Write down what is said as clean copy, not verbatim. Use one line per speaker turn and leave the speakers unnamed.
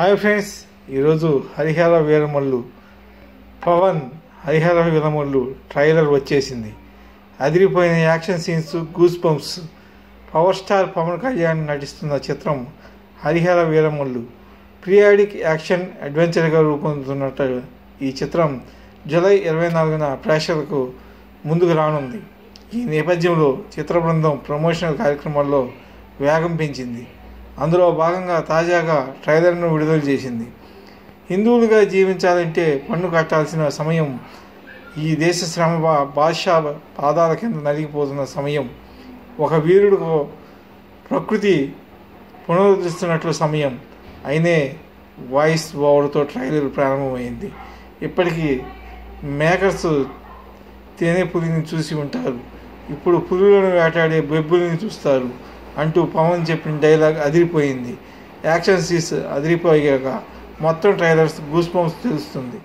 Hi friends, ఈరోజు Harihara Veeramallu Pawan Harihara Veeramallu trailer వచ్చేసింది. అదిరిపోయిన action scenes, goose bumps. Power star Pawan Kalyan నటిస్తున్న చిత్రం హరిహర వీరమల్లు పీరియాడిక్ యాక్షన్ అడ్వెంచర్గా రూపొందుతున్నట్టు ఈ చిత్రం జూలై 24న ప్రేక్షకులకు ముందుకు రానుంది. ఈ నేపథ్యంలో చిత్ర బృందం ప్రమోషనల్ కార్యక్రమాల్లో వేగం పెంచింది. అందులో భాగంగా తాజాగా ట్రైలర్ను విడుదల చేసింది. హిందువులుగా జీవించాలంటే పన్ను కట్టాల్సిన సమయం, ఈ దేశ శ్రమ బాద్షా పాదాల కింద నలిగిపోతున్న సమయం, ఒక వీరుడుకు ప్రకృతి పునరుద్ధరిస్తున్నట్లు సమయం అయినే వాయిస్ ఓవర్తో ట్రైలర్ ప్రారంభమైంది. ఇప్పటికీ మేకర్స్ తేనె పులిని చూసి ఉంటారు, ఇప్పుడు పులులను వేటాడే బెబ్బుల్ని చూస్తారు అంటూ పవన్ చెప్పిన డైలాగ్ అదిరిపోయింది. యాక్షన్ సీన్స్ అదిరిపోయాక మొత్తం ట్రైలర్స్ గూస్ బంప్స్ తెలుస్తుంది.